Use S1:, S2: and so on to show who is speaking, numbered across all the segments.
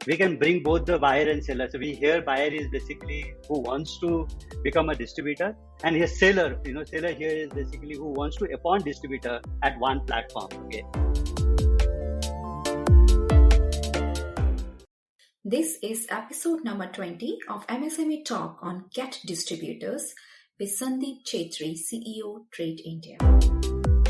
S1: we can bring both the buyer and seller. So we hear buyer is basically who wants to become a distributor, and here seller, seller here is basically who wants to appoint distributor at one platform. Okay.
S2: This is episode number 20 of MSME Talk on Get Distributors with Sandip Chhettri, CEO, Trade India.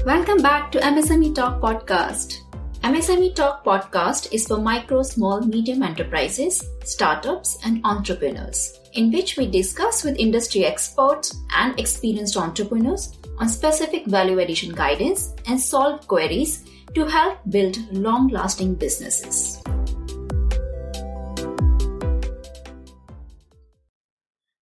S2: Welcome back to MSME Talk podcast. MSME Talk podcast is for micro, small, medium enterprises, startups, and entrepreneurs, in which we discuss with industry experts and experienced entrepreneurs on specific value addition guidance and solve queries to help build long-lasting businesses.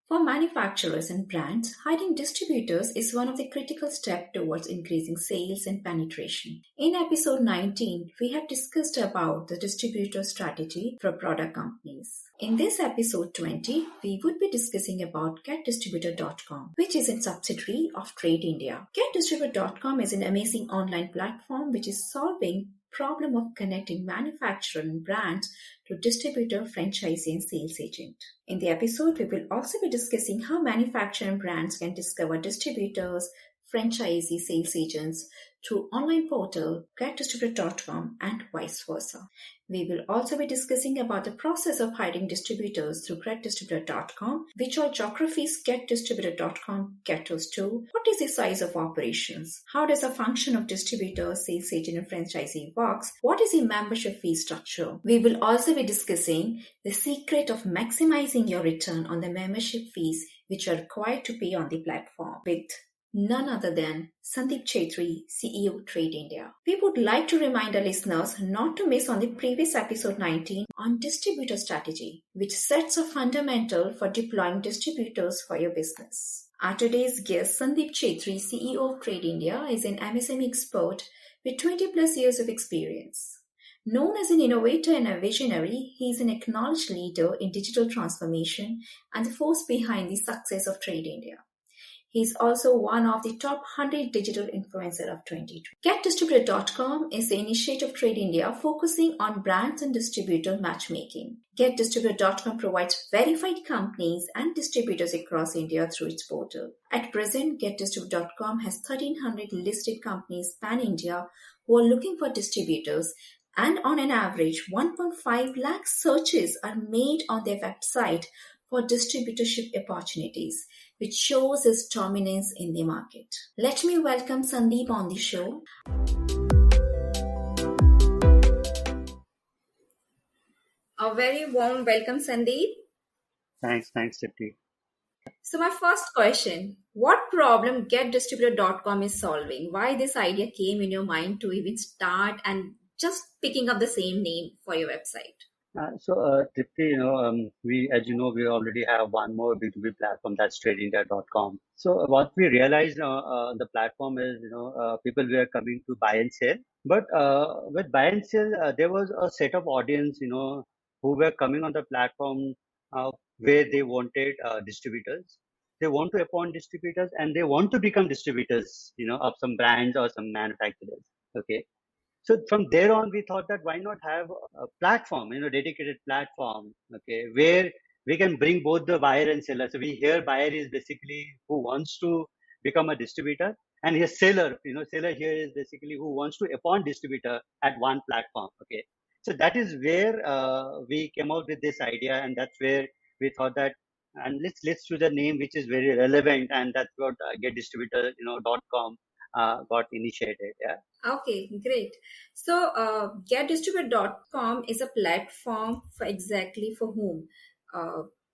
S2: For manufacturers and brands, hiring distributors is one of the critical steps towards increasing sales and penetration. In episode 19, we have discussed about the distributor strategy for product companies. In this episode 20, we would be discussing about GetDistributor.com, which is a subsidiary of Trade India. GetDistributor.com is an amazing online platform which is solving problem of connecting manufacturer and brands to distributor, franchisee, and sales agent. In the episode, we will also be discussing how manufacturer and brands can discover distributors, franchisee, sales agents through online portal getdistributor.com and vice versa. We will also be discussing about the process of hiring distributors through getdistributor.com, which all geographies getdistributor.com caters to, what is the size of operations, how does the function of distributor, sales agent, and franchisee works, what is the membership fee structure. We will also be discussing the secret of maximizing your return on the membership fees which are required to pay on the platform with none other than Sandip Chhettri, CEO, Trade India. We would like to remind our listeners not to miss on the previous episode 19 on distributor strategy, which sets a fundamental for deploying distributors for your business. Our today's guest, Sandip Chhettri, CEO of Trade India, is an MSME expert with 20 plus years of experience. Known as an innovator and a visionary, he is an acknowledged leader in digital transformation and the force behind the success of Trade India. He is also one of the top 100 digital influencers of 2020. GetDistributor.com is the initiative of Trade India focusing on brands and distributor matchmaking. GetDistributor.com provides verified companies and distributors across India through its portal. At present, GetDistributor.com has 1,300 listed companies pan-India who are looking for distributors, and on an average, 1.5 lakh searches are made on their website for distributorship opportunities, which shows its dominance in the market. Let me welcome Sandip on the show. A very warm welcome, Sandip.
S1: Thanks, Chhettri.
S2: So my first question, what problem GetDistributor.com is solving? Why this idea came in your mind to even start and just picking up the same name for your website?
S1: Chhettri, we, as you know, we already have one more B2B platform, that's TradeIndia.com. So what we realized, the platform is, people were coming to buy and sell. But with buy and sell, there was a set of audience, who were coming on the platform where they wanted distributors. They want to appoint distributors and they want to become distributors, of some brands or some manufacturers. Okay. So from there on, we thought that why not have a platform, dedicated platform, okay, where we can bring both the buyer and seller. So we hear buyer is basically who wants to become a distributor, and here seller, seller here is basically who wants to appoint distributor at one platform. Okay, so that is where we came out with this idea, and that's where we thought that, and let's choose a name which is very relevant, and that's what GetDistributor.com got initiated. Yeah.
S2: Okay, great. So, GetDistributor.com is a platform for exactly for whom?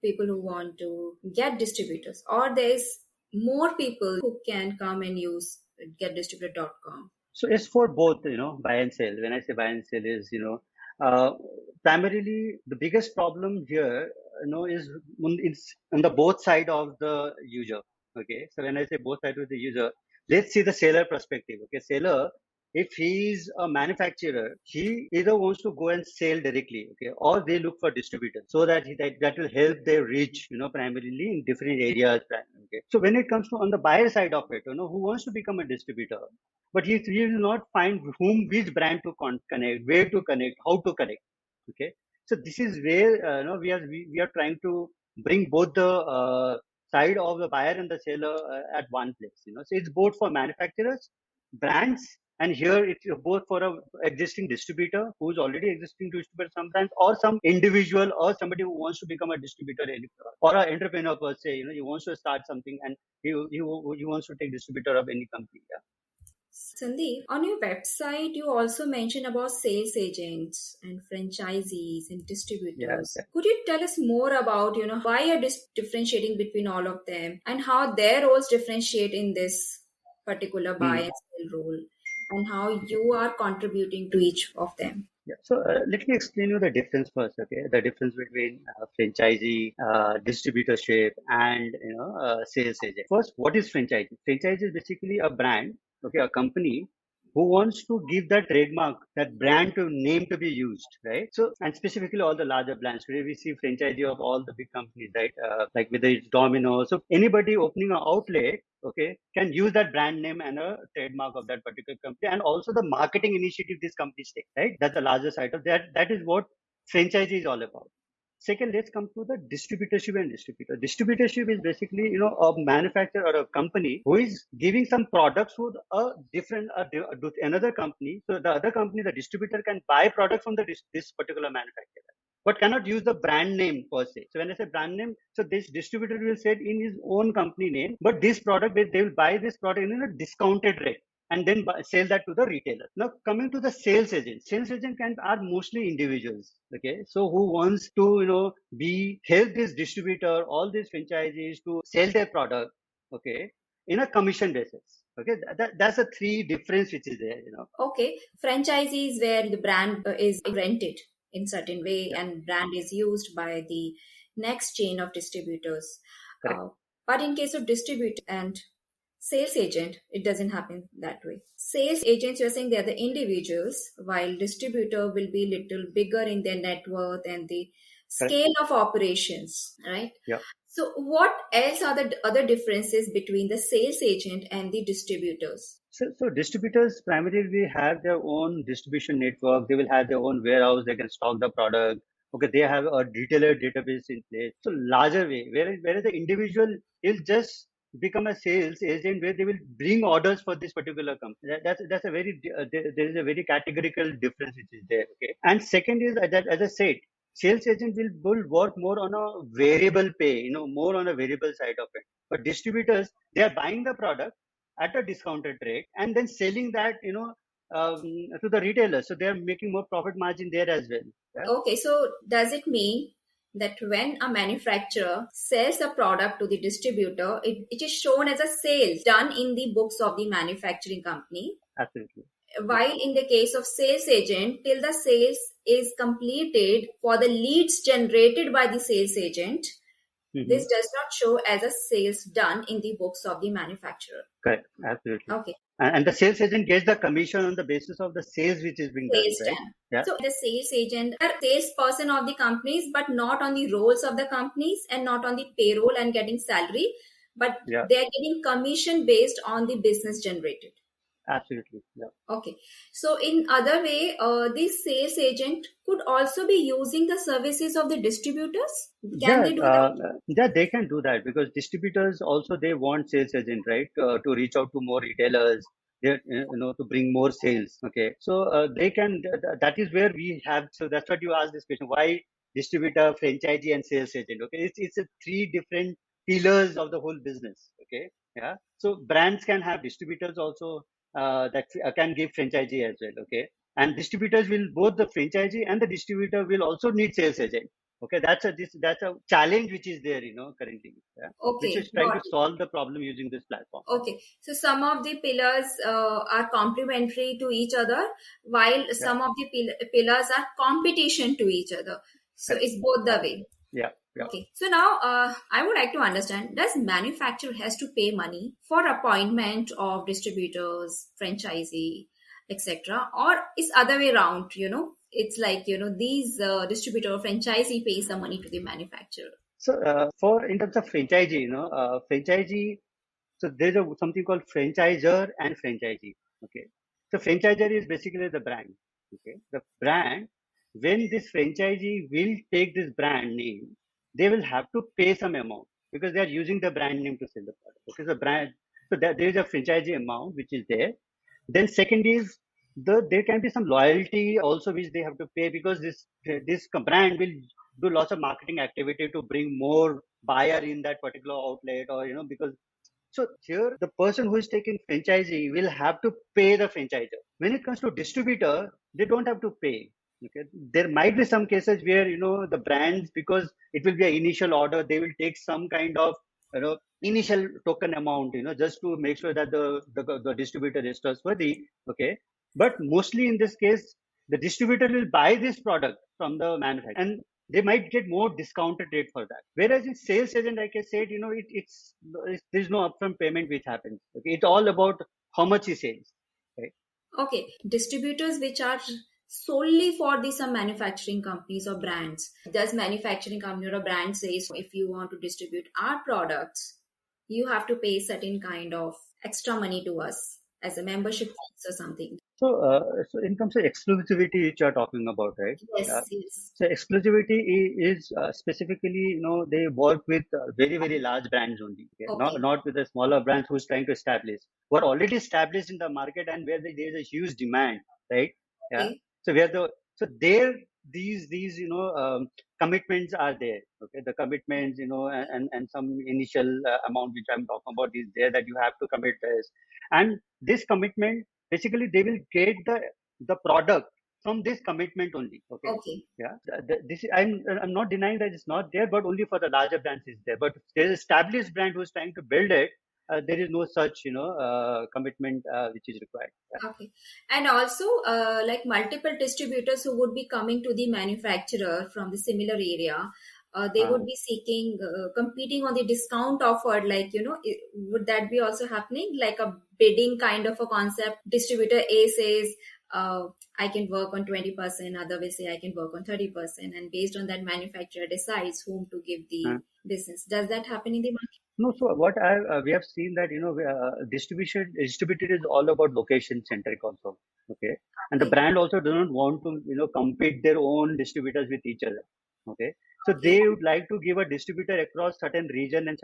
S2: People who want to get distributors, or there's more people who can come and use GetDistributor.com.
S1: So it's for both, buy and sell. When I say buy and sell is, primarily the biggest problem here, is it's on the both side of the user. Okay. So when I say both sides of the user, let's see the seller perspective. Okay. Seller, if he's a manufacturer, he either wants to go and sell directly, okay, or they look for distributors so that that will help their reach, primarily in different areas. Okay. So when it comes to on the buyer side of it, who wants to become a distributor, but he will not find which brand to connect, where to connect, how to connect. Okay. So this is where we are trying to bring both the side of the buyer and the seller at one place. So it's both for manufacturers, brands, and here it's both for a existing distributor who's already existing distributor sometimes, or some individual or somebody who wants to become a distributor, or an entrepreneur per se. He wants to start something and he wants to take distributor of any company. Yeah.
S2: Sandeep, on your website, you also mention about sales agents and franchisees and
S1: Yeah.
S2: distributors. Could you tell us more about, why you're differentiating between all of them and how their roles differentiate in this particular buy
S1: Hmm.
S2: and sell role, and how you are contributing to each of them?
S1: Yeah. So let me explain you the difference first. Okay, the difference between franchisee, distributorship, and sales agent. First, what is franchisee? Franchisee is basically a brand, okay, a company who wants to give that trademark, that brand to name to be used, right? So, and specifically all the larger brands. Today we see franchisee of all the big companies, right? Like whether it's Domino's, so anybody opening an outlet, okay, can use that brand name and a trademark of that particular company, and also the marketing initiative these companies take, right? That's the largest item. That is what franchisee is all about. Second, let's come to the distributorship and distributor. Distributorship is basically, a manufacturer or a company who is giving some products to another company. So the other company, the distributor, can buy products from this particular manufacturer, but cannot use the brand name per se. So when I say brand name, so this distributor will say it in his own company name, but this product, they will buy this product in a discounted rate and then sell that to the retailer. Now, coming to the sales agent are mostly individuals. Okay, so who wants to be help this distributor, all these franchisees to sell their product. Okay, in a commission basis. Okay, that's a three difference which is there.
S2: Okay, franchisee is where the brand is rented in certain way
S1: Yeah,
S2: and brand is used by the next chain of distributors.
S1: correct.
S2: But in case of distributor and sales agent, it doesn't happen that way. Sales agents, you're saying they're the individuals, while distributor will be little bigger in their net worth and the
S1: Correct.
S2: scale of operations, right?
S1: Yeah.
S2: So, what else are the other differences between the sales agent and the distributors?
S1: So distributors primarily have their own distribution network. They will have their own warehouse. They can stock the product. Okay, they have a retailer database in place. So larger way, whereas the individual will just become a sales agent where they will bring orders for this particular company. That's a very there is a very categorical difference which is there. Okay, and second is that, as I said, sales agent will work more on a variable pay. More on a variable side of it. But distributors, they are buying the product at a discounted rate and then selling that to the retailers, so they are making more profit margin there as well. Yeah.
S2: Okay, so does it mean that when a manufacturer sells a product to the distributor, it is shown as a sale done in the books of the manufacturing company?
S1: Absolutely. Yeah.
S2: While in the case of sales agent, till the sales is completed for the leads generated by the sales agent,
S1: Hmm.
S2: this does not show as a sales done in the books of the manufacturer.
S1: Correct. Absolutely.
S2: Okay,
S1: And the sales agent gets the commission on the basis of the sales which is being done,
S2: sales
S1: right?
S2: done.
S1: Yeah.
S2: So the sales agent are salesperson of the companies, but not on the roles of the companies and not on the payroll and getting salary, but
S1: Yeah.
S2: they are getting commission based on the business generated.
S1: Absolutely. Yeah.
S2: Okay. So in other way, this sales agent could also be using the services of the distributors. Can
S1: Yeah,
S2: they do that?
S1: yeah, they can do that because distributors also they want sales agent, right? To reach out to more retailers, to bring more sales. Okay, so they can. That is where we have. So that's what you asked this question: why distributor, franchisee, and sales agent? Okay, it's a three different pillars of the whole business. Okay, yeah. So brands can have distributors also that can give franchisee as well. Okay, and distributors will both the franchisee and the distributor will also need sales agent. Okay, that's a challenge which is there, currently, yeah, which
S2: Okay,
S1: is trying
S2: got
S1: to
S2: it.
S1: solve the problem using this platform.
S2: Okay, so some of the pillars are complementary to each other, while
S1: Yeah,
S2: some of the pillars are competition to each other. So
S1: correct.
S2: it's both the way.
S1: Absolutely. Yeah, yeah.
S2: Okay, so now I would like to understand: does manufacturer has to pay money for appointment of distributors, franchisee, etc., or is other way around? It's like these distributor franchisee pays some money to the manufacturer.
S1: So for in terms of franchisee, franchisee. So there's something called franchisor and franchisee. Okay, so franchisor is basically the brand. Okay, the brand when this franchisee will take this brand name, they will have to pay some amount because they are using the brand name to sell the product. Okay, so brand, so there is a franchisee amount which is there. Then second is there can be some loyalty also which they have to pay because this brand will do lots of marketing activity to bring more buyer in that particular outlet, or because so here the person who is taking franchisee will have to pay the franchisor. When it comes to distributor, they don't have to pay. Okay, there might be some cases where the brands, because it will be an initial order, they will take some kind of initial token amount, just to make sure that the distributor is trustworthy. Okay, but mostly in this case, the distributor will buy this product from the manufacturer, and they might get more discounted rate for that. Whereas in sales agent, like I said, there's no upfront payment which happens. Okay, it's all about how much he sells. Right?
S2: Okay, distributors which are solely for the some manufacturing companies or brands. Does manufacturing company or a brand says if you want to distribute our products, you have to pay certain kind of extra money to us as a membership fees or something.
S1: So in terms of exclusivity, which you are talking about, right? Yeah.
S2: Yes, yes.
S1: So exclusivity is specifically, they work with very, very large brands only. Okay?
S2: Okay,
S1: Not with the smaller brands who's trying to establish, who are already established in the market and where there is a huge demand, right? Yeah.
S2: okay,
S1: So where so there these commitments are there. Okay, the commitments, and some initial amount which I'm talking about is there, that you have to commit this, and this commitment, basically they will get the product from this commitment only. Okay,
S2: okay.
S1: yeah. This is, I'm not denying that it's not there, but only for the larger brands is there. But there's established brand who's trying to build it. There is no such commitment which is required. Yeah.
S2: Okay. And also, like multiple distributors who would be coming to the manufacturer from the similar area, they
S1: Uh,
S2: would be seeking, competing on the discount offered. Like, would that be also happening? Like a bidding kind of a concept. Distributor A says, I can work on 20%, other will say I can work on 30%. And based on that, manufacturer decides whom to give
S1: uh,
S2: the business. Does that happen in the market?
S1: No, so what we have seen that distributed is all about location centric also. Okay, and the
S2: Okay.
S1: brand also doesn't want to compete their own distributors with each other. Okay, so
S2: Okay.
S1: they would like to give a distributor across certain region and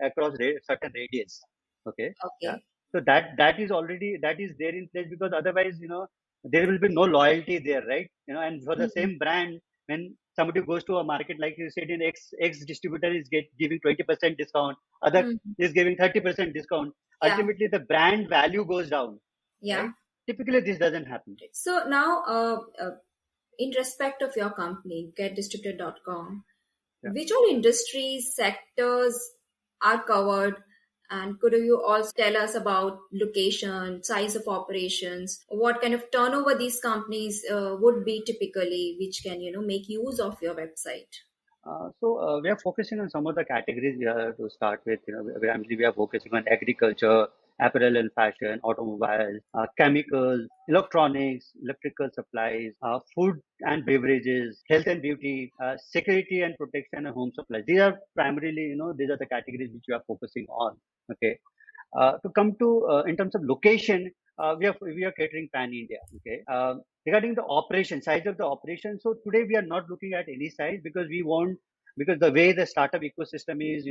S1: across certain radius. Okay, yeah.
S2: Okay.
S1: So that is already that is there in place, because otherwise there will be no loyalty there, right? And for the
S2: Mhm.
S1: same brand, when somebody goes to a market, like you said, in X distributor is giving 20% discount, other
S2: Mhm.
S1: is giving 30% discount.
S2: Yeah.
S1: Ultimately, the brand value goes down, right?
S2: Yeah.
S1: Typically, this doesn't happen.
S2: So now, in respect of your company, getdistributed.com,
S1: Yeah.
S2: which all industries, sectors are covered? And could you also tell us about location, size of operations, what kind of turnover these companies would be typically, which can, make use of your website?
S1: So we are focusing on some of the categories to start with. We are focusing on agriculture, apparel and fashion, automobiles, chemicals, electronics, electrical supplies, food and beverages, health and beauty, security and protection, and home supplies. These are primarily, these are the categories which we are focusing on. Okay. To come to in terms of location, we are catering pan India. Okay. Regarding the operation size of the operation, so today we are not looking at any size, because we want, because the way the startup ecosystem is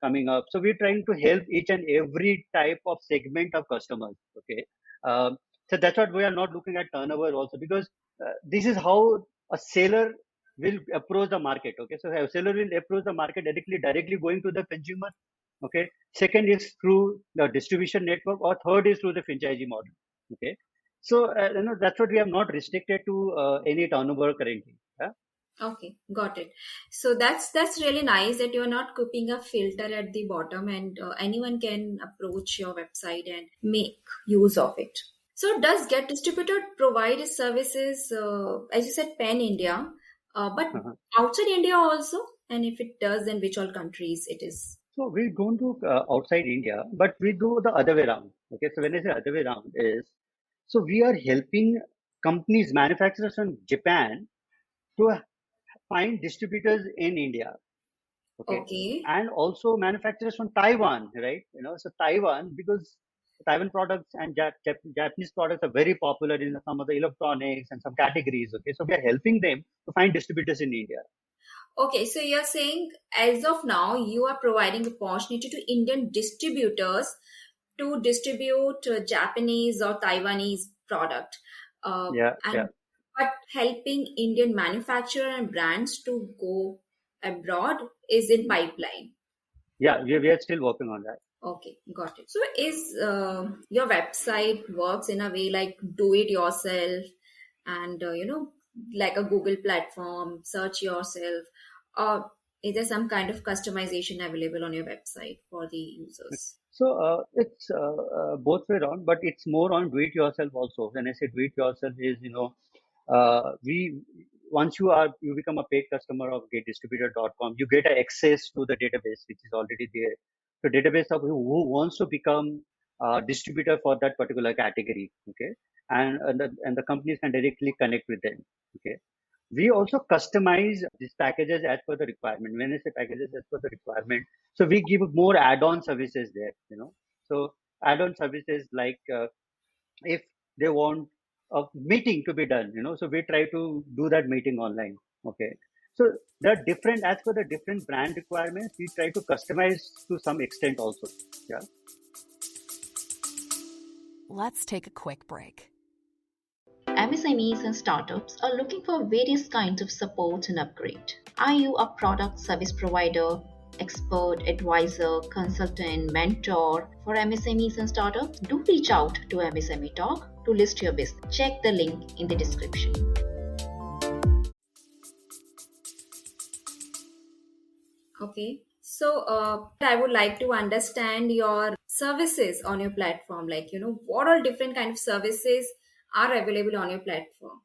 S1: coming up, so we're trying to help each and every type of segment of customers. Okay. Um, so that's what we are not looking at turnover also, because this is how a seller will approach the market. Okay, so a seller will approach the market directly going to the consumer. Okay, second is through the distribution network, or third is through the franchisee model. Okay, so that's what we have not restricted to any turnover currently. Yeah?
S2: Okay, got it. So that's really nice that you're not keeping a filter at the bottom, and anyone can approach your website and make use of it. So does Get Distributed provide its services, as you said, pan India, but
S1: Uh-huh.
S2: outside India also? And if it does, then which all countries it is?
S1: So we don't do outside India, but we do the other way around. Okay, so when I say other way around is, so we are helping companies, manufacturers from Japan to find distributors in India. Okay,
S2: Okay.
S1: and also manufacturers from Taiwan, right? So Taiwan, because Taiwan products and Japanese products are very popular in some of the electronics and some categories. Okay, so we are helping them to find distributors in India.
S2: Okay, so you're saying as of now, you are providing opportunity to Indian distributors to distribute Japanese or Taiwanese product,
S1: Yeah, yeah,
S2: and but helping Indian manufacturer and brands to go abroad is in pipeline.
S1: yeah. We are still working on that.
S2: Okay, got it. So is your website works in a way like do it yourself and like a Google platform, search yourself, or is there some kind of customization available on your website for the users?
S1: So it's both way around, but it's more on do it yourself also. When I say do it yourself is, we once you become a paid customer of getdistributor.com, you get access to the database which is already there. The database of who wants to become a distributor for that particular category. Okay, and the companies can directly connect with them. Okay, we also customize these packages as per the requirement. When I say packages as per the requirement, so we give more add-on services there. So add-on services like if they want a meeting to be done, so we try to do that meeting online. Okay, so there are different as per the different brand requirements. We try to customize to some extent also. Yeah.
S3: Let's take a quick break.
S2: MSMEs and startups are looking for various kinds of support and upgrade. Are you a product service provider, expert, advisor, consultant, mentor for MSMEs and startups? Do reach out to MSME Talk to list your business. Check the link in the description. Okay, so I would like to understand your services on your platform. Like, what all different kind of services are available on your platform.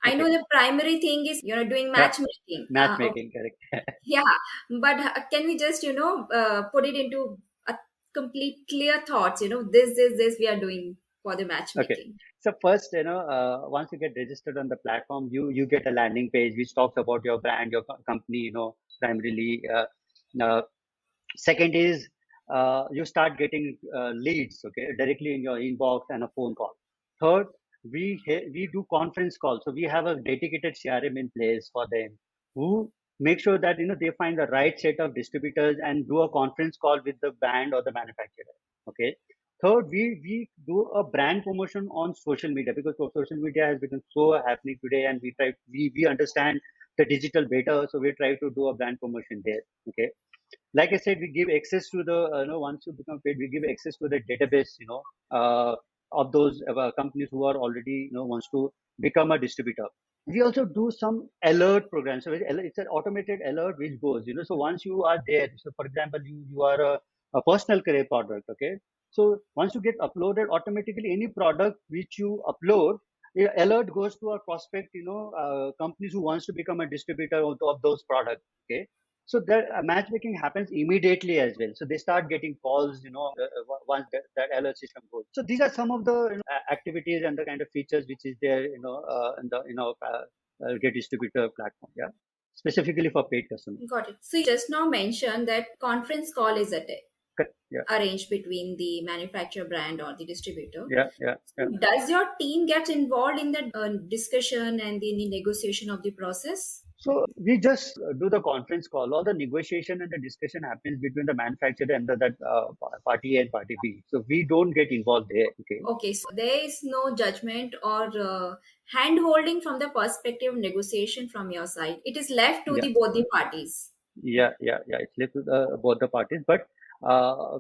S2: I know
S1: Okay.
S2: the primary thing is doing
S1: Yeah.
S2: matchmaking.
S1: Matchmaking, correct.
S2: Yeah, but can we just put it into a complete clear thoughts? This we are doing for the
S1: Okay.
S2: matchmaking.
S1: So first, once you get registered on the platform, you get a landing page which talks about your brand, your company, primarily. Uh, Second is you start getting leads, okay, directly in your inbox and a phone call. Third, we do conference calls, so we have a dedicated CRM in place for them who make sure that they find the right set of distributors and do a conference call with the brand or the manufacturer. Okay. Third, we do a brand promotion on social media because social media has become so happening today, and we understand the digital better, so we try to do a brand promotion there. Okay, like I said, we give access to the, once you become paid, we give access to the database, of those companies who are already, wants to become a distributor. We also do some alert programs. So it's an automated alert which goes, so once you are there, so for example, you are a personal care product, okay? So once you get uploaded, automatically any product which you upload, the alert goes to our prospect, companies who wants to become a distributor of those products, okay? So that matchmaking happens immediately as well. So they start getting calls, once that alert system goes. So these are some of the activities and the kind of features which is there, in the Get Distributor platform. Yeah, specifically for paid customers.
S2: Got it. So you just now mentioned that conference call is
S1: Yeah,
S2: arranged between the manufacturer brand or the distributor.
S1: yeah.
S2: Does your team get involved in the discussion and the negotiation of the process?
S1: So we just do the conference call. All the negotiation and the discussion happens between the manufacturer and that party A and party B. So we don't get involved there. Okay.
S2: Okay, so there is no judgment or hand holding from the perspective of negotiation from your side. It is left to
S1: Yeah.
S2: the both the parties.
S1: Yeah. It's left to both the parties, but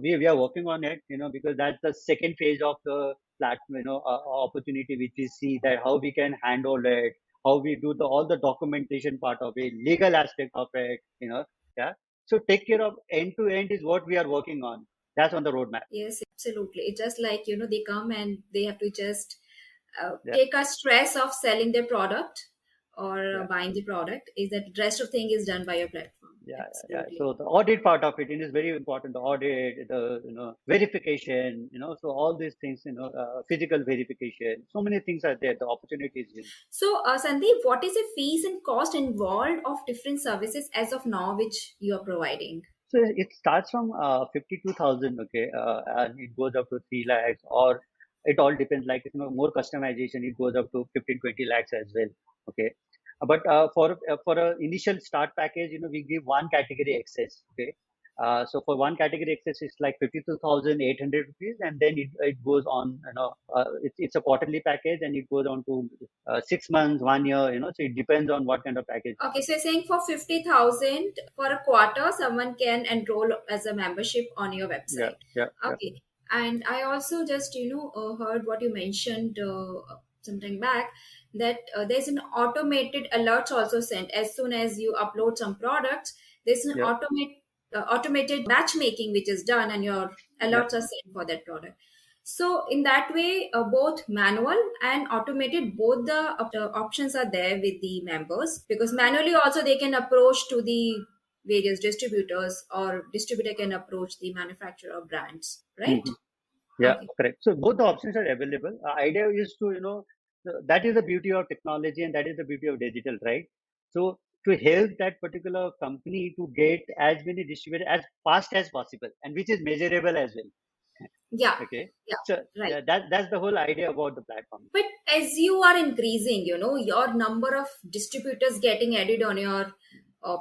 S1: we are working on it, because that's the second phase of the platform, opportunity which we see that how we can handle it, how we do all the documentation part of it, legal aspect of it, yeah. So take care of end to end is what we are working on. That's on the roadmap.
S2: Yes, absolutely. It's just like, they come and they have to just
S1: Yeah,
S2: take a stress of selling their product or
S1: yeah.
S2: buying the product. Is that rest of thing is done by your platform.
S1: Yeah.
S2: Absolutely.
S1: So the audit part of it is very important. The audit, the verification, so all these things, physical verification. So many things are there. The opportunities.
S2: So, Sandeep, what is the fees and cost involved of different services as of now, which you are providing?
S1: So it starts from 52,000, okay, and it goes up to 3 lakhs, or it all depends. Like, more customization, it goes up to 15, 20 lakhs as well, okay. But for a initial start package, we give one category access, okay. So for one category access, it's like 52,800 rupees, and then it goes on. It's a quarterly package, and it goes on to 6 months, 1 year. So it depends on what kind of package.
S2: Okay, so you're saying for 50,000 for a quarter, someone can enroll as a membership on your
S1: Yeah,
S2: website.
S1: yeah, yeah,
S2: Okay, and I also just heard what you mentioned sometime back, that there's an automated alerts also sent as soon as you upload some products. There's an
S1: yeah,
S2: automated matchmaking which is done, and your
S1: yeah.
S2: alerts are sent for that product. So in that way, both manual and automated, both the options are there with the members, because manually also they can approach to the various distributors, or distributor can approach the manufacturer or brands, right?
S1: Mhm. Yeah,
S2: Okay.
S1: correct. So both the options are available. Idea is to, that is the beauty of technology, and that is the beauty of digital, right? So to help that particular company to get as many distributors as fast as possible, and which is measurable as well.
S2: Yeah.
S1: Okay. So
S2: Yeah. Right.
S1: yeah, that's the whole idea about the platform.
S2: But as you are increasing, your number of distributors getting added on your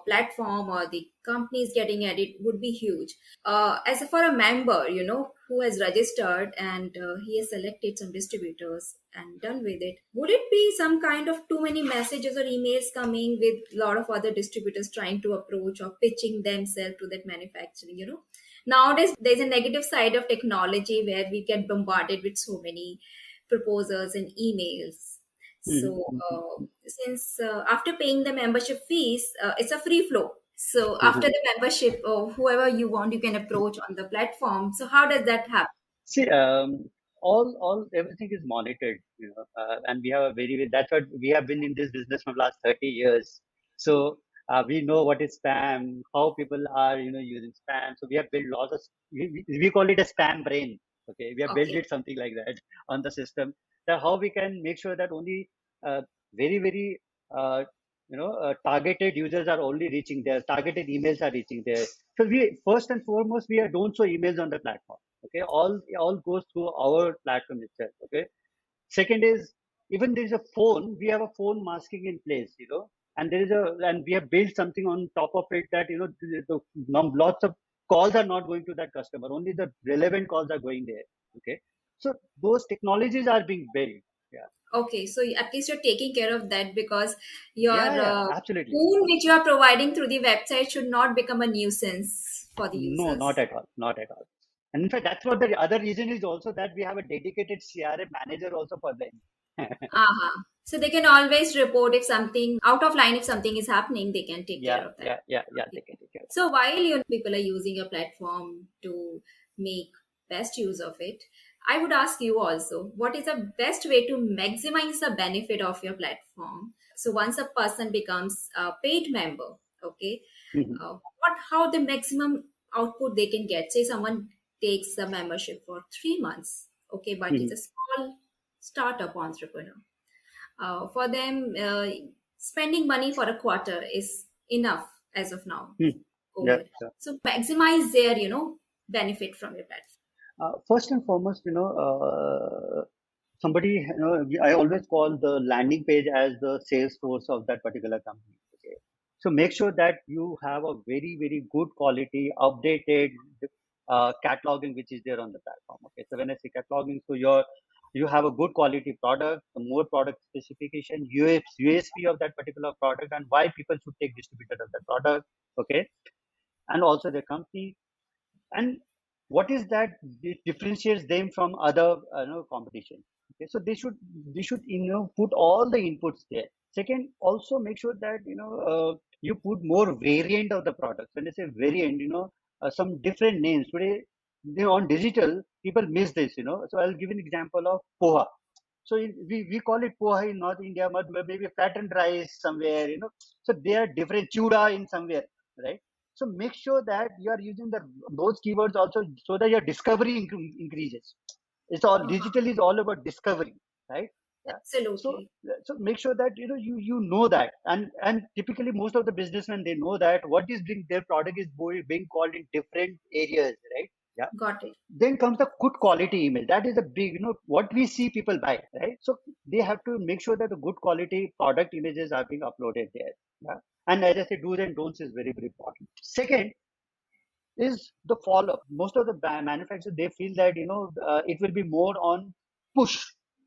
S2: platform, or the companies getting added, would be huge. As for a member, who has registered, and he has selected some distributors and done with it, would it be some kind of too many messages or emails coming with a lot of other distributors trying to approach or pitching themselves to that manufacturing? Nowadays there's a negative side of technology where we get bombarded with so many proposals and emails. So, since after paying the membership fees, it's a free flow. So, after the membership, whoever you want, you can approach on the platform. So, how does that happen?
S1: See, all everything is monitored, and we have a that's what we have been in this business for the last 30 years. So we know what is spam, how people are, using spam. So we have built lots of, we call it a spam brain. Okay, we have built
S2: Okay.
S1: it something like that on the system. That how we can make sure that only very, very, targeted users are only reaching there, targeted emails are reaching there. So we, first and foremost, we don't show emails on the platform. Okay, all goes through our platform itself. Okay. Second is, even there is a phone, we have a phone masking in place, and and we have built something on top of it, that lots of calls are not going to that customer, only the relevant calls are going there. Okay. So those technologies are being built. Yeah.
S2: Okay. So, at least you're taking care of that, because your
S1: Yeah, yeah, absolutely.
S2: tool which you are providing through the website should not become a nuisance for the
S1: No, not
S2: users.
S1: at all. Not at all. And in fact, that's what the other reason is also, that we have a dedicated CRM manager also for them.
S2: Uh-huh. So, they can always report if something out of line, if something is happening, they can take
S1: Yeah,
S2: care of that.
S1: yeah, yeah, yeah.
S2: Okay.
S1: They can take care of
S2: So while people are using your platform to make best use of it, I would ask you also, what is the best way to maximize the benefit of your platform? So once a person becomes a paid member, okay,
S1: it.
S2: how the maximum output they can get? Say someone takes the membership for 3 months, okay, but it's a small startup entrepreneur. For them, spending money for a quarter is enough as of now.
S1: Yeah,
S2: Over.
S1: sure.
S2: So maximize their, benefit from your platform.
S1: First and foremost, somebody, I always call the landing page as the sales force of that particular company. Okay. So make sure that you have a very, very good quality, updated cataloging which is there on the platform. Okay. So when I say cataloging, so you have a good quality product, the more product specification, USP of that particular product, and why people should take distributor of that product. Okay. And also the company, and what is that differentiates them from other competition. Okay, so they should put all the inputs there. Second, also make sure that you put more variant of the products. When I say variant, some different names today, on digital people miss this. So I'll give an example of poha. So we call it poha in North India, but maybe flattened rice somewhere, So they are different, chuda in somewhere, right? So make sure that you are using those keywords also, so that your discovery increases. It's all
S2: Uh-huh.
S1: digital is all about discovery, right? Yeah. So
S2: Absolutely.
S1: so make sure that you know that, and typically most of the businessmen, they know that what is being their product is being called in different areas, right? Yeah.
S2: Got it.
S1: Then comes the good quality email. That is a big, what we see people buy, right? So they have to make sure that the good quality product images are being uploaded there. Yeah. And as I said, do's and don'ts is very, very important. Second is the follow-up. Most of the manufacturers, they feel that it will be more on push.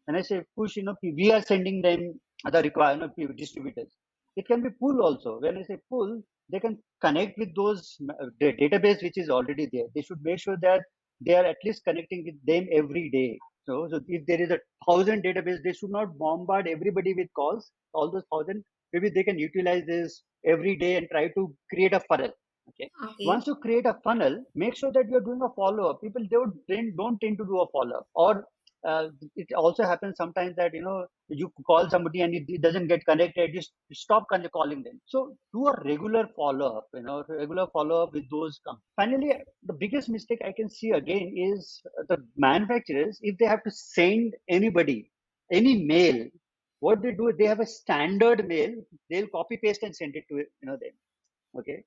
S1: When I say push, we are sending them the required distributors. It can be pull also. When I say pull, they can connect with those database which is already there. They should make sure that they are at least connecting with them every day. So if there is 1,000 database, they should not bombard everybody with calls. All those 1,000, maybe they can utilize this every day and try to create a funnel. Okay.
S2: Okay.
S1: Once you create a funnel, make sure that you're doing a follow-up. People don't tend to do a follow-up, or it also happens sometimes that you call somebody and it doesn't get connected. You stop calling them. So do a regular follow-up. Regular follow-up with those. Finally, the biggest mistake I can see again is the manufacturers, if they have to send anybody any mail. What they do, they have a standard mail. They'll copy paste and send it to them. Okay,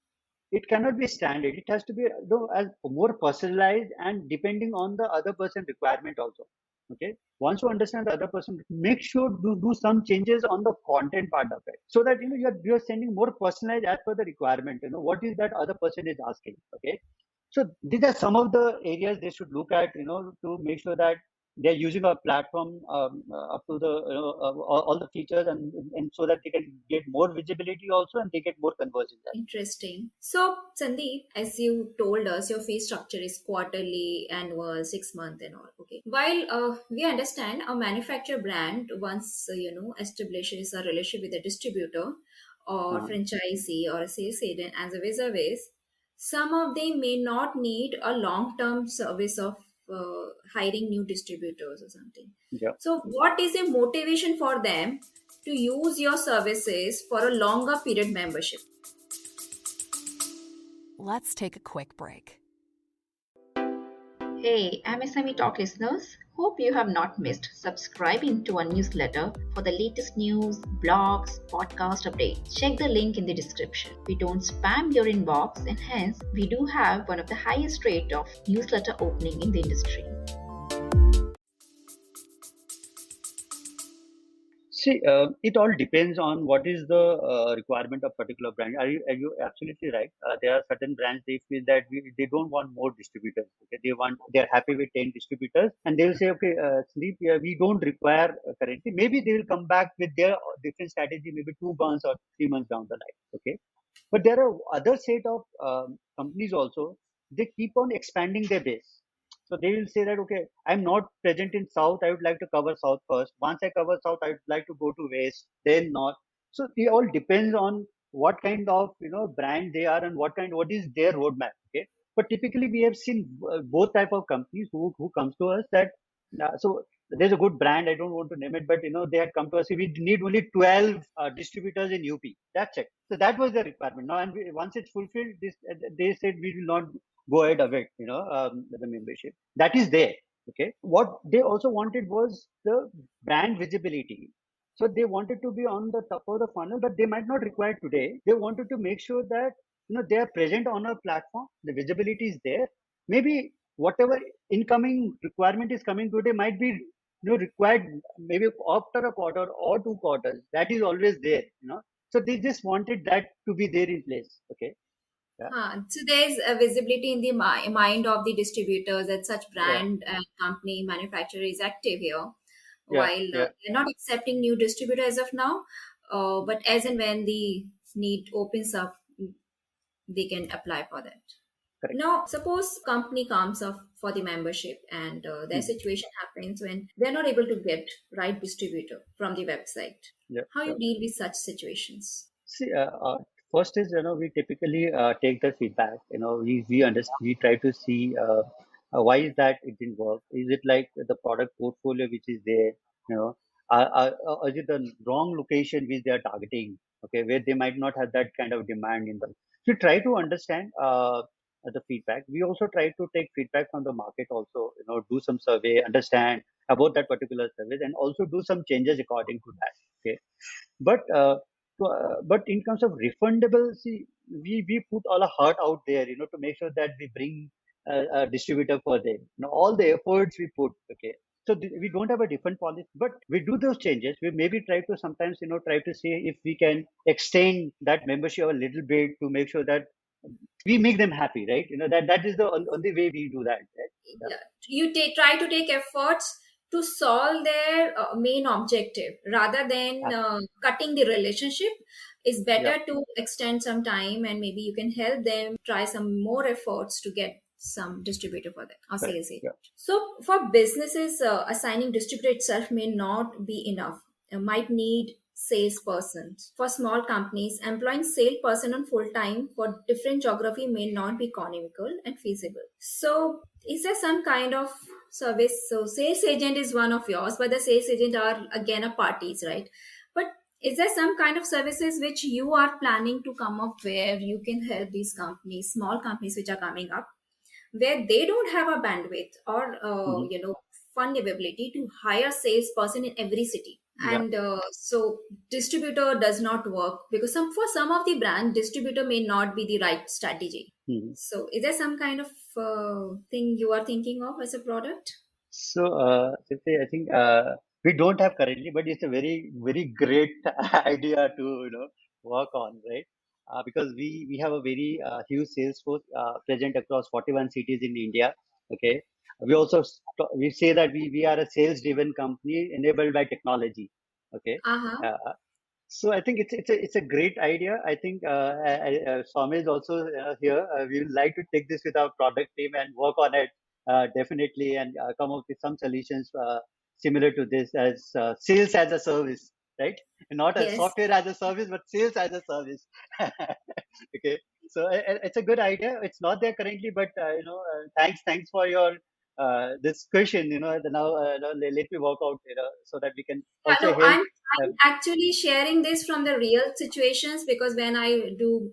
S1: it cannot be standard. It has to be as more personalized and depending on the other person requirement also. Okay, once you understand the other person, make sure to do some changes on the content part of it, so that you're sending more personalized as per the requirement. What is that other person is asking. Okay, so these are some of the areas they should look at, to make sure that they're using our platform up to the all the features, and so that they can get more visibility also, and they get more conversion.
S2: Interesting. So, Sandeep, as you told us, your fee structure is quarterly, annual, 6 month, and all. Okay. While we understand a manufacturer brand once establishes a relationship with a distributor or
S1: Uh,
S2: franchisee or a sales agent as a vis-a-vis, some of them may not need a long-term service of hiring new distributors or something.
S1: yeah.
S2: So, what is the motivation for them to use your services for a longer period membership?
S3: Let's take a quick break.
S2: Hey, MSME Talk listeners, hope you have not missed subscribing to our newsletter for the latest news, blogs, podcast updates. Check the link in the description. We don't spam your inbox, and hence we do have one of the highest rate of newsletter opening in the industry.
S1: See, it all depends on what is the requirement of particular brand. Are you absolutely right? There are certain brands, they feel that they don't want more distributors. Okay, they're happy with 10 distributors, and they will say, okay, Sleep, we don't require currently. Maybe they will come back with their different strategy, maybe 2 months or 3 months down the line. Okay, but there are other set of companies also. They keep on expanding their base. So they will say that, okay, I'm not present in South. I would like to cover South first. Once I cover South, I would like to go to West, then North. So it all depends on what kind of brand they are, and what is their roadmap. Okay, but typically we have seen both type of companies who comes to us that so there's a good brand. I don't want to name it, but they had come to us. We need only 12 distributors in UP. That's it. So that was the requirement. Now, and once it's fulfilled, they said we will not go ahead of it. The membership that is there. Okay. What they also wanted was the brand visibility. So they wanted to be on the top of the funnel, but they might not require today. They wanted to make sure that they are present on our platform. The visibility is there. Maybe whatever incoming requirement is coming today might be required maybe after a quarter or 2 quarters. That is always there. So they just wanted that to be there in place. Okay. Yeah.
S2: So there's a visibility in the mind of the distributors that such
S1: Yeah.
S2: brand and company manufacturer is active here,
S1: Yeah.
S2: while
S1: Yeah.
S2: they're not accepting new distributor as of now. But as and when the need opens up, they can apply for that.
S1: Correct.
S2: Now, suppose company comes up for the membership and their
S1: Mhm.
S2: situation happens when they're not able to get right distributor from the website.
S1: Yeah.
S2: How
S1: Yeah.
S2: you deal with such situations?
S1: See, first is we typically take the feedback. We try to see why is that it didn't work. Is it like the product portfolio which is there? You know, is it the wrong location which they are targeting? Okay, where they might not have that kind of demand in them. So try to understand the feedback. We also try to take feedback from the market also. Do some survey, understand. about that particular service and also do some changes according to that. Okay, but but in terms of refundable, see, we put all our heart out there, to make sure that we bring a distributor for them. All the efforts we put. Okay, so we don't have a different policy, but we do those changes. We maybe try to sometimes, try to see if we can extend that membership a little bit to make sure that we make them happy, right? That is the only way we do that, right? Yeah,
S2: Yeah. You try to take efforts to solve their main objective rather than
S1: yeah,
S2: cutting the relationship. It's
S1: yeah,
S2: better to extend some time, and maybe you can help them try some more efforts to get some distributor for them or
S1: correct.
S2: sales agent.
S1: Yeah.
S2: So for businesses, assigning distributor itself may not be enough. You might need salespersons. For small companies, employing salesperson on full time for different geography may not be economical and feasible. So is there some kind of service? So sales agent is one of yours, but the sales agent are again a parties, right? But is there some kind of services which you are planning to come up where you can help these companies, small companies which are coming up, where they don't have a bandwidth or
S1: Hmm.
S2: fund availability to hire salesperson in every city,
S1: Yeah.
S2: and so distributor does not work because for some of the brand distributor may not be the right strategy.
S1: Hmm.
S2: So is there some kind of thing you are thinking of as a product?
S1: So, Chhettri, I think we don't have currently, but it's a very, very great idea to work on, right? Because we have a very huge sales force present across 41 cities in India. Okay, we also we say that we are a sales-driven company enabled by technology. Okay,
S2: Uh-huh.
S1: so I think it's a great idea. I think Swami is also here. We would like to take this with our product team and work on it definitely, and come up with some solutions similar to this as sales as a service, right? Not as
S2: Yes.
S1: software as a service, but sales as a service. Okay, so it's a good idea. It's not there currently, but thanks for your this question. Now let me work out, so that we can also
S2: No,
S1: help.
S2: I'm actually sharing this from the real situations because when I do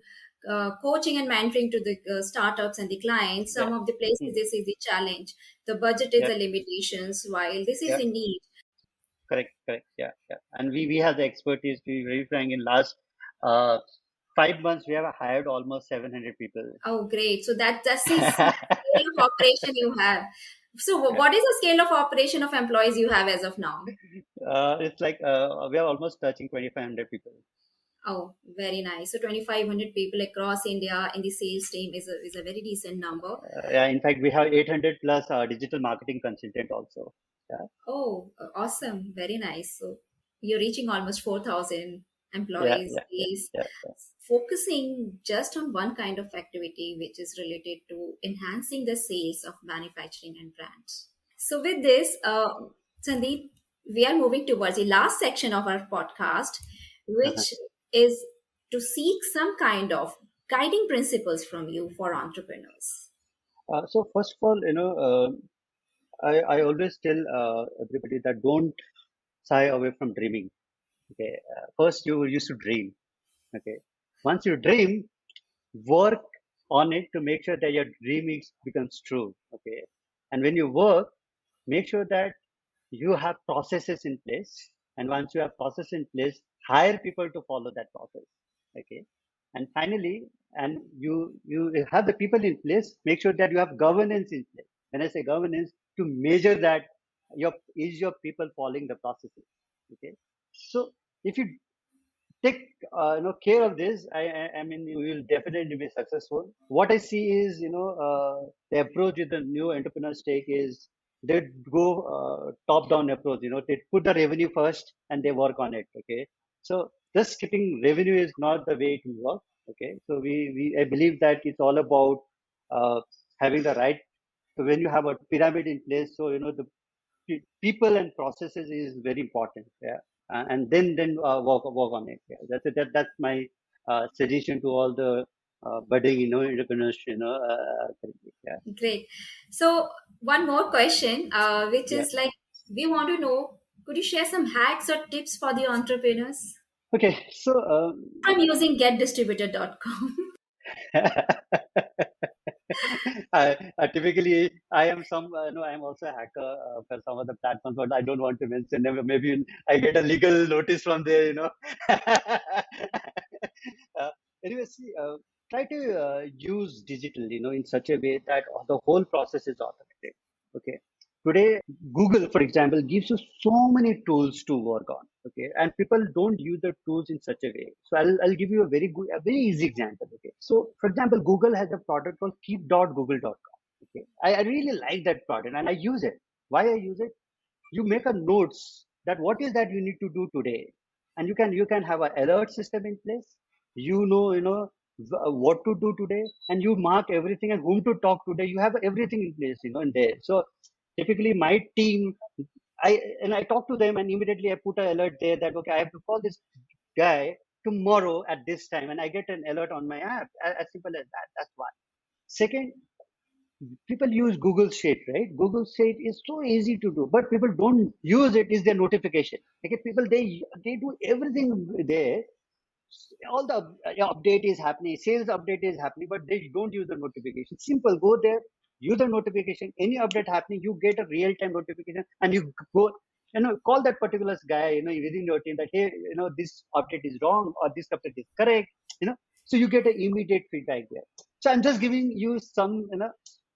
S2: coaching and mentoring to the startups and the clients,
S1: Yeah.
S2: some of the places
S1: Hmm.
S2: this is the challenge. The budget is
S1: Yeah.
S2: the limitations, while this is
S1: Yeah.
S2: the need.
S1: Correct. Correct. Yeah. Yeah. And we have the expertise. To be very frank, in last uh 5 months we have hired almost 700 people.
S2: Oh, great! So that's the scale of operation you have. So,
S1: Yeah.
S2: what is the scale of operation of employees you have as of now?
S1: It's like we are almost touching 2,500 people.
S2: Oh, very nice. So 2,500 people across India in the sales team is a very decent number.
S1: Yeah. In fact, we have 800 plus digital marketing consultant also. Yeah.
S2: Oh, awesome. Very nice. So you're reaching almost 4,000
S1: Yeah.
S2: employees
S1: Yeah. Yeah.
S2: is
S1: Yeah.
S2: focusing just on one kind of activity, which is related to enhancing the sales of manufacturing and brands. So with this, Sandeep, we are moving towards the last section of our podcast,
S1: Uh-huh.
S2: which is to seek some kind of guiding principles from you for entrepreneurs.
S1: So first of all, I always tell everybody that don't shy away from dreaming. Okay. First, you used to dream. Okay. Once you dream, work on it to make sure that your dream becomes true. Okay. And when you work, make sure that you have processes in place. And once you have process in place, hire people to follow that process. Okay. And finally, and you have the people in place, make sure that you have governance in place. When I say governance, to measure that your people following the processes. Okay. So if you take care of this, I mean you will definitely be successful. What I see is the approach with the new entrepreneurs take is they go top down approach. They put the revenue first and they work on it. Okay, so just keeping revenue is not the way it will work. Okay, so we I believe that it's all about having the right. So when you have a pyramid in place, so the people and processes is very important. Yeah, and then work on it. Yeah, that's my suggestion to all the budding entrepreneurs. Yeah,
S2: Great. So one more question, which
S1: yeah.
S2: is like we want to know, could you share some hacks or tips for the entrepreneurs
S1: Okay, so
S2: from using getdistributor.com?
S1: Typically, I am no, I am also a hacker for some of the platforms, but I don't want to mention them. Maybe I get a legal notice from there. uh, anyway, see, try to use digital, in such a way that the whole process is automated. Okay. Today, Google, for example, gives you so many tools to work on. Okay, and people don't use the tools in such a way. So I'll give you a very easy example. Okay, so for example, Google has a product called keep.google.com. Okay, I really like that product and I use it. Why I use it? You make a notes that what is that you need to do today, and you can have an alert system in place. What to do today, and you mark everything and whom to talk today. You have everything in place, in there. So typically my team, I talk to them and immediately I put an alert there that okay, I have to call this guy tomorrow at this time, and I get an alert on my app. As simple as that. That's one. Second, people use Google Sheet, right? Google Sheet is so easy to do, but people don't use it. Is their notification? Okay, people they do everything there. All the update is happening, sales update is happening, but they don't use the notification. Simple, go there, use the notification. Any update happening, you get a real time notification, and you go. Call that particular guy, within your team that hey, this update is wrong or this update is correct. So you get an immediate feedback there. So I'm just giving you some,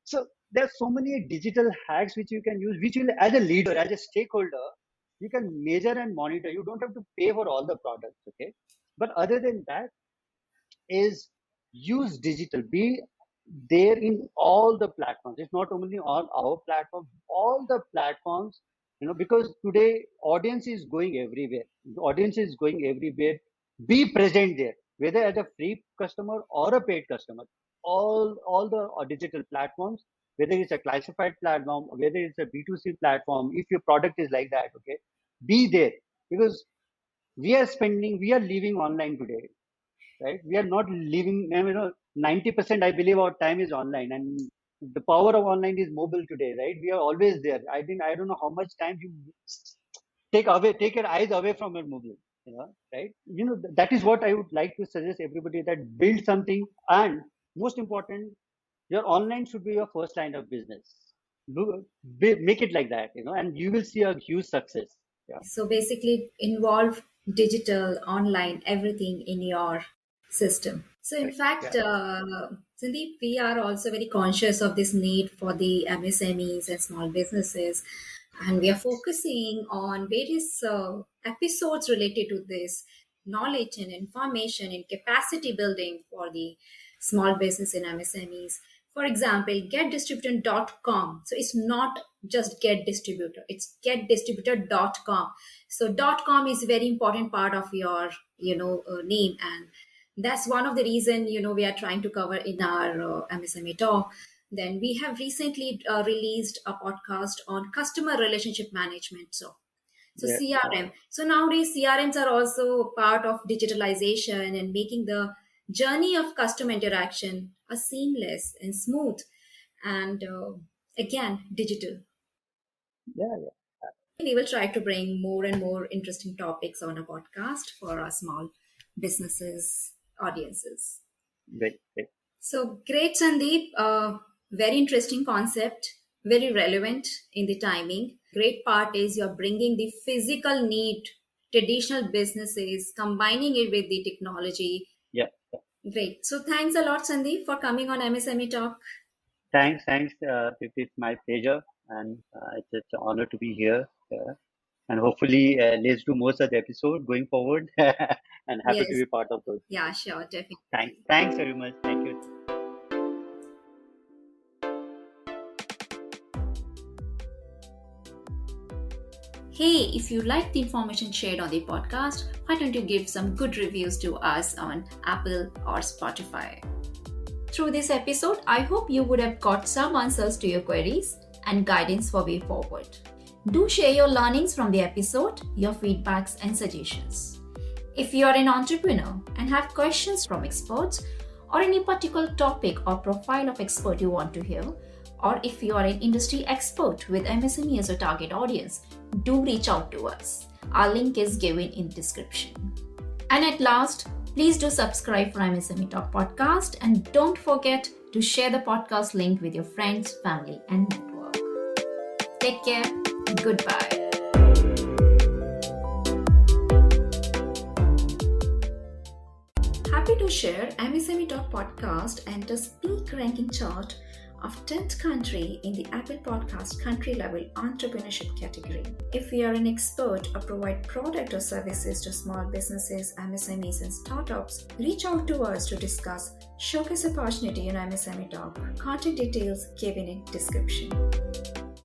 S1: so there are so many digital hacks which you can use, which will, as a leader, as a stakeholder, you can measure and monitor. You don't have to pay for all the products, okay? But other than that, is use digital. Be there in all the platforms. It's not only on our platform, all the platforms, because today audience is going everywhere. The audience is going everywhere. Be present there, whether as a free customer or a paid customer. All the digital platforms, whether it's a classified platform, whether it's a B2C platform, if your product is like that, okay, be there, because we are living online today, right? We are not living, 90%, I believe our time is online, and the power of online is mobile today, right? We are always there. I don't know how much time you take your eyes away from your mobile, right? That is what I would like to suggest everybody, that build something, and most important, your online should be your first line of business. Make it like that, and you will see a huge success. Yeah.
S2: So basically, involve digital, online, everything in your system. So in
S1: Right.
S2: fact,
S1: Yeah.
S2: Sandeep, we are also very conscious of this need for the MSMEs and small businesses, and we are focusing on various episodes related to this knowledge and information and capacity building for the small business and MSMEs. For example, getdistributor.com. So it's not just get distributor, it's getdistributor.com. So .com is a very important part of your name, and that's one of the reason we are trying to cover in our MSME talk. Then we have recently released a podcast on customer relationship management. So
S1: Yeah.
S2: CRM. So nowadays CRMs are also part of digitalization and making the journey of customer interaction a seamless and smooth, and again digital.
S1: Yeah. Yeah.
S2: We will try to bring more and more interesting topics on a podcast for our small businesses audiences.
S1: Great. Great.
S2: So great, Sandeep. Very interesting concept, very relevant in the timing. Great part is you're bringing the physical need, traditional businesses, combining it with the technology.
S1: Yeah.
S2: Great. So thanks a lot, Sandeep, for coming on MSME Talk.
S1: Thanks. It's my pleasure, and it's an honor to be here. And hopefully, let's do more such episodes going forward. And happy to
S2: Yes.
S1: be part of those.
S2: Yeah, sure, definitely.
S1: Thanks very much. Thank you.
S2: Hey, if you like the information shared on the podcast, why don't you give some good reviews to us on Apple or Spotify? Through this episode, I hope you would have got some answers to your queries and guidance for way forward. Do share your learnings from the episode, your feedbacks and suggestions. If you are an entrepreneur and have questions from experts or any particular topic or profile of expert you want to hear, or if you are an industry expert with MSME as a target audience, do reach out to us. Our link is given in description. And at last, please do subscribe for MSME Talk podcast, and don't forget to share the podcast link with your friends, family, and network. Take care. Goodbye. Happy to share MSME Talk podcast enters peak ranking chart of 10th country in the Apple Podcast country level entrepreneurship category. If you are an expert or provide product or services to small businesses, MSMEs and startups, reach out to us to discuss showcase opportunity in MSME Talk. Contact details given in description.